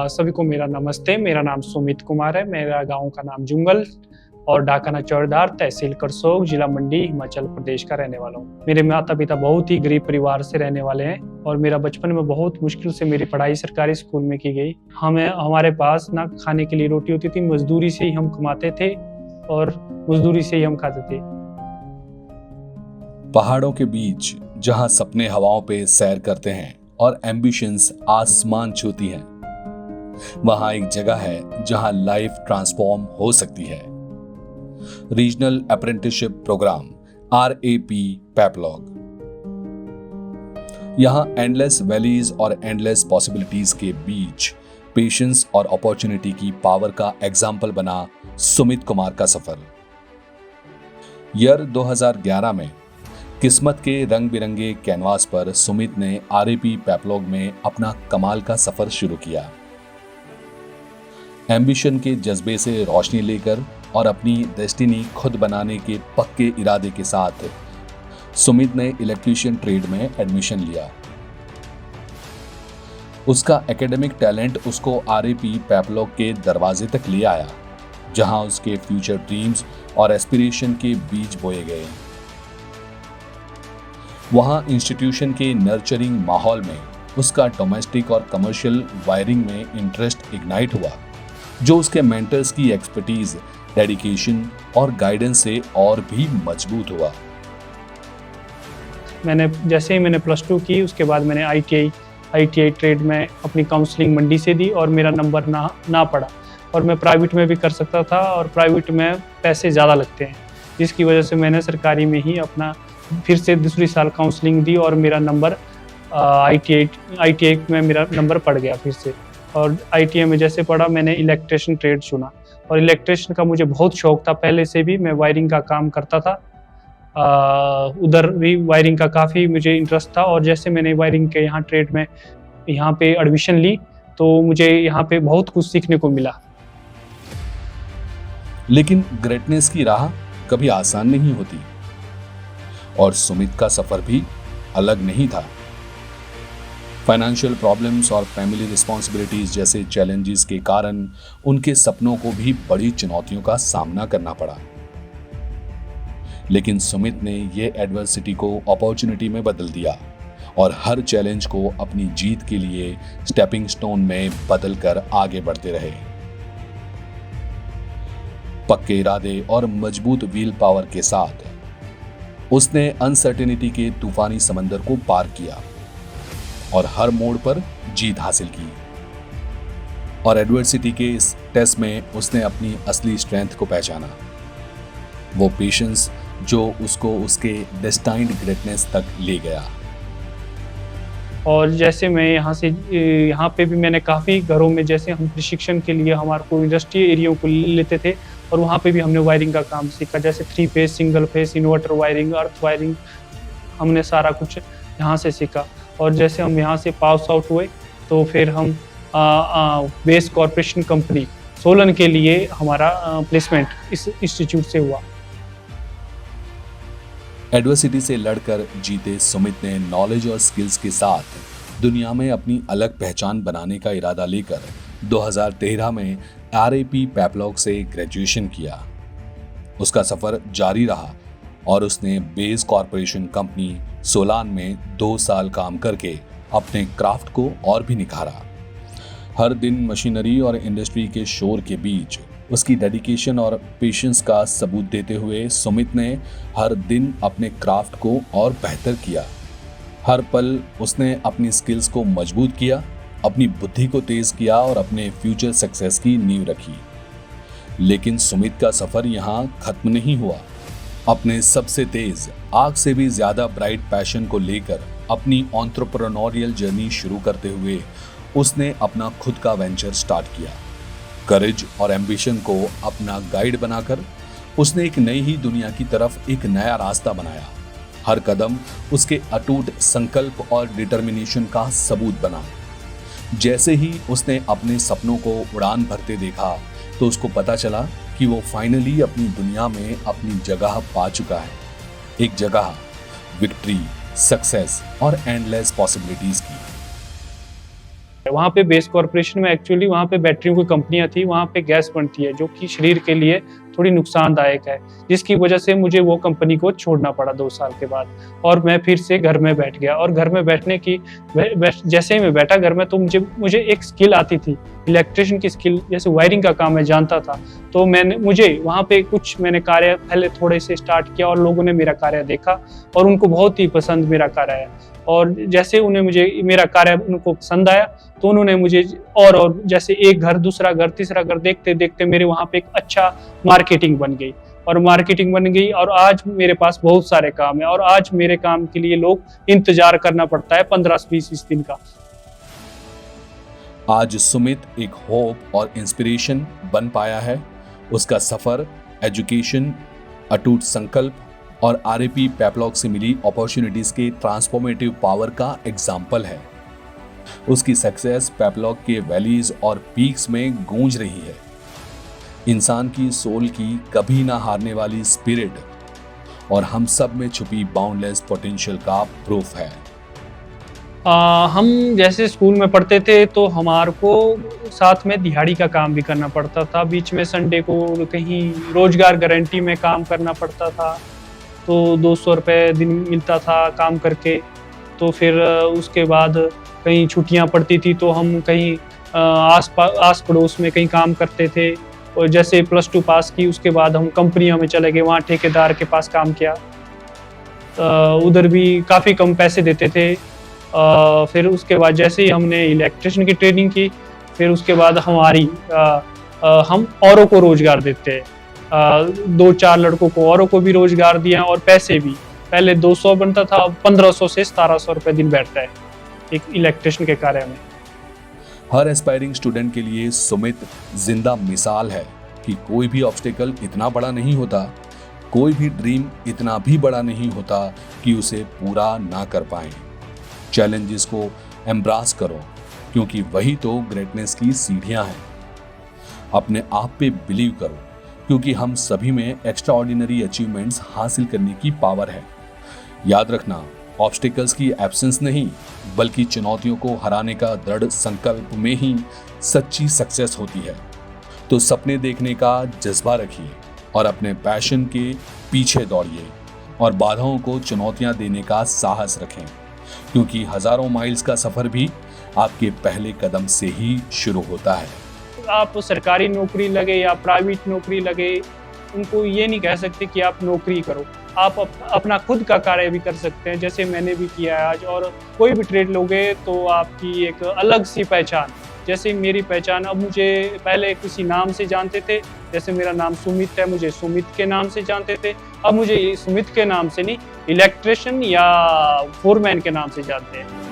सभी को मेरा नमस्ते। मेरा नाम सुमित कुमार है। मेरा गाँव का नाम जुंगल और डाकाना चौड़दार, तहसील करसोग, जिला मंडी, हिमाचल प्रदेश का रहने वाला हूँ। मेरे माता-पिता बहुत ही गरीब परिवार से रहने वाले हैं और मेरा बचपन में बहुत मुश्किल से मेरी पढ़ाई सरकारी स्कूल में की गई। हमारे पास ना खाने के लिए रोटी होती थी, मज़दूरी से ही हम कमाते थे और मज़दूरी से ही हम खाते थे। पहाड़ों के बीच जहां सपने हवाओं पे सैर करते हैं और एम्बिशंस आसमान छूती हैं, वहां एक जगह है जहां लाइफ ट्रांसफॉर्म हो सकती है। रीजनल अप्रेंटिसशिप प्रोग्राम RAP पेपलॉग। यहां एंडलेस वैलीज और एंडलेस पॉसिबिलिटीज के बीच पेशेंस और अपॉर्चुनिटी की पावर का एग्जाम्पल बना सुमित कुमार का सफर। ईयर 2011 में किस्मत के रंग बिरंगे कैनवास पर सुमित ने RAP पेपलॉग में अपना कमाल का सफर शुरू किया। एम्बिशन के जज्बे से रोशनी लेकर और अपनी डेस्टिनी खुद बनाने के पक्के इरादे के साथ सुमित ने इलेक्ट्रीशियन ट्रेड में एडमिशन लिया। उसका एकेडमिक टैलेंट उसको RAP पेपलॉग के दरवाजे तक ले आया, जहां उसके फ्यूचर ड्रीम्स और एस्पिरेशन के बीज बोए गए। वहां इंस्टीट्यूशन के नर्चरिंग माहौल में उसका डोमेस्टिक और कमर्शियल वायरिंग में इंटरेस्ट इग्नाइट हुआ, जो उसके मेंटर्स की एक्सपर्टीज, डेडिकेशन और गाइडेंस से और भी मजबूत हुआ। जैसे ही मैंने +2 की, उसके बाद मैंने ITI ट्रेड में अपनी काउंसलिंग मंडी से दी और मेरा नंबर ना पड़ा और मैं प्राइवेट में भी कर सकता था और प्राइवेट में पैसे ज़्यादा लगते हैं, जिसकी वजह से मैंने सरकारी में ही अपना फिर से दूसरी साल काउंसलिंग दी और मेरा नंबर ITI में मेरा नंबर पड़ गया फिर से। और ITI में जैसे पढ़ा, मैंने इलेक्ट्रिशियन ट्रेड चुना और इलेक्ट्रिशियन का मुझे बहुत शौक था। पहले से भी मैं वायरिंग का काम करता था, उधर भी वायरिंग का काफ़ी मुझे इंटरेस्ट था और जैसे मैंने वायरिंग के यहाँ ट्रेड में यहाँ पे एडमिशन ली तो मुझे यहाँ पे बहुत कुछ सीखने को मिला। लेकिन ग्रेटनेस की राह कभी आसान नहीं होती और सुमित का सफर भी अलग नहीं था। फाइनेंशियल प्रॉब्लम्स और फैमिली रिस्पॉन्सिबिलिटीज जैसे चैलेंजेस के कारण उनके सपनों को भी बड़ी चुनौतियों का सामना करना पड़ा। लेकिन सुमित ने यह एडवर्सिटी को अपॉर्चुनिटी में बदल दिया और हर चैलेंज को अपनी जीत के लिए स्टेपिंग स्टोन में बदलकर आगे बढ़ते रहे। पक्के इरादे और मजबूत व्हील पावर के साथ उसने अनसर्टेनिटी के तूफानी समंदर को पार किया और हर मोड़ पर जीत हासिल की। और एडवर्सिटी के इस टेस्ट में उसने अपनी असली स्ट्रेंथ को पहचाना, वो पेशेंस जो उसको उसके डेस्टाइन्ड ग्रेटनेस तक ले गया। और जैसे मैं यहाँ पे भी मैंने काफ़ी घरों में, जैसे हम प्रशिक्षण के लिए हमारे को इंडस्ट्रियल एरिया को लेते थे और वहाँ पे भी हमने वायरिंग का काम सीखा, जैसे 3 phase, single phase, inverter wiring, earth wiring, हमने सारा कुछ यहाँ से सीखा। और जैसे हम यहाँ से पास आउट हुए तो फिर हम बेस कॉर्पोरेशन कंपनी सोलन के लिए हमारा प्लेसमेंट इस इंस्टीट्यूट से हुआ। एडवर्सिटी से लड़कर जीते सुमित ने नॉलेज और स्किल्स के साथ दुनिया में अपनी अलग पहचान बनाने का इरादा लेकर 2013 में RAP पेपलॉग से ग्रेजुएशन किया। उसका सफर जारी रहा और उसने बेस कॉर्पोरेशन कंपनी सोलान में 2 साल काम करके अपने क्राफ्ट को और भी निखारा। हर दिन मशीनरी और इंडस्ट्री के शोर के बीच उसकी डेडिकेशन और पेशेंस का सबूत देते हुए सुमित ने हर दिन अपने क्राफ्ट को और बेहतर किया। हर पल उसने अपनी स्किल्स को मजबूत किया, अपनी बुद्धि को तेज किया और अपने फ्यूचर सक्सेस की नींव रखी। लेकिन सुमित का सफर यहाँ खत्म नहीं हुआ। अपने सबसे तेज, आग से भी ज्यादा ब्राइट पैशन को लेकर अपनी एंटरप्रेन्योरियल जर्नी शुरू करते हुए उसने अपना खुद का वेंचर स्टार्ट किया। करेज और एम्बिशन को अपना गाइड बनाकर उसने एक नई ही दुनिया की तरफ एक नया रास्ता बनाया। हर कदम उसके अटूट संकल्प और डिटर्मिनेशन का सबूत बना। जैसे ही उसने अपने सपनों को उड़ान भरते देखा तो उसको पता चला कि वो फाइनली अपनी दुनिया में अपनी जगह पा चुका है। एक जगह विक्ट्री, सक्सेस और एंडलेस पॉसिबिलिटीज की। वहाँ पे बेस कॉर्पोरेशन में एक्चुअली वहाँ पे बैटरियों की कंपनियां थी, वहाँ पे गैस बनती है जो कि शरीर के लिए थोड़ी नुकसानदायक है, जिसकी वजह से मुझे वो कंपनी को छोड़ना पड़ा 2 साल के बाद। और मैं फिर से घर में बैठ गया, और घर में बैठने की जैसे ही मैं बैठा घर में, तो मुझे एक स्किल आती थी, इलेक्ट्रिशियन की स्किल, जैसे वायरिंग का काम मैं जानता था। तो मुझे वहाँ पे मैंने कार्य पहले थोड़े से स्टार्ट किया, और लोगों ने मेरा कार्य देखा और उनको बहुत ही पसंद मेरा कार्य आया। और जैसे मेरा कार्य उनको पसंद आया, तो उन्होंने मुझे और जैसे एक घर, दूसरा घर, तीसरा घर देखते देखते मेरे वहाँ पे एक अच्छा मार्केटिंग बन गई, और आज मेरे पास बहुत सारे काम है, और आज मेरे काम के लिए लोग इंतजार करना पड़ता है 15-20 दिन का। आज सुमित एक होप और इंस्पिरेशन बन पाया है। उसका सफर, एजुकेशन, अटूट संकल्प और आरएपी पेप्लॉक से मिली अपॉर्चुनिटीज के ट्रांसफॉर्मेटिव पावर का एग्जाम्पल है। उसकी सक्सेस पेप्लॉक के वैलीज और पीक्स में गूंज रही है। इंसान की सोल की कभी ना हारने वाली स्पिरिट और हम सब में छुपी बाउंडलेस पोटेंशियल का प्रूफ है। हम जैसे स्कूल में पढ़ते थे, तो हमारे को साथ में दिहाड़ी का काम भी करना पड़ता था, बीच में संडे को कहीं रोजगार गारंटी में काम करना पड़ता था, तो 200 रुपये दिन मिलता था काम करके। तो फिर उसके बाद कहीं छुट्टियां पड़ती थी, तो हम कहीं आस पड़ोस में कहीं काम करते थे। और जैसे +2 पास की, उसके बाद हम कंपनियों में चले गए, वहाँ ठेकेदार के पास काम किया। उधर भी काफ़ी कम पैसे देते थे। फिर उसके बाद जैसे ही हमने इलेक्ट्रिशियन की ट्रेनिंग की, फिर उसके बाद हम औरों को रोजगार देते हैं। 2-4 लड़कों को औरों को भी रोजगार दिया, और पैसे भी पहले 200 बनता था, अब 1500 से 1700 रुपये दिन बैठता है एक इलेक्ट्रिशियन के कार्य में। हर एस्पायरिंग स्टूडेंट के लिए सुमित जिंदा मिसाल है कि कोई भी ऑब्स्टेकल इतना बड़ा नहीं होता, कोई भी ड्रीम इतना भी बड़ा नहीं होता कि उसे पूरा ना कर पाए। चैलेंजेस को एम्ब्रास करो, क्योंकि वही तो ग्रेटनेस की सीढ़ियां हैं। अपने आप पे बिलीव करो, क्योंकि हम सभी में एक्स्ट्रा ऑर्डिनरी अचीवमेंट्स हासिल करने की पावर है। याद रखना, ऑब्स्टिकल्स की एब्सेंस नहीं, बल्कि चुनौतियों को हराने का दृढ़ संकल्प में ही सच्ची सक्सेस होती है। तो सपने देखने का जज्बा रखिए और अपने पैशन के पीछे दौड़िए, और बाधाओं को चुनौतियां देने का साहस रखें, क्योंकि हजारों माइल्स का सफर भी आपके पहले कदम से ही शुरू होता है। आप सरकारी नौकरी लगे या प्राइवेट नौकरी लगे, उनको ये नहीं कह सकते कि आप नौकरी करो। आप अपना खुद का कार्य भी कर सकते हैं, जैसे मैंने भी किया है आज। और कोई भी ट्रेड लोगे तो आपकी एक अलग सी पहचान, जैसे मेरी पहचान, अब मुझे पहले किसी नाम से जानते थे, जैसे मेरा नाम सुमित है, मुझे सुमित के नाम से जानते थे। अब मुझे सुमित के नाम से नहीं, इलेक्ट्रिशियन या फोरमैन के नाम से जानते हैं।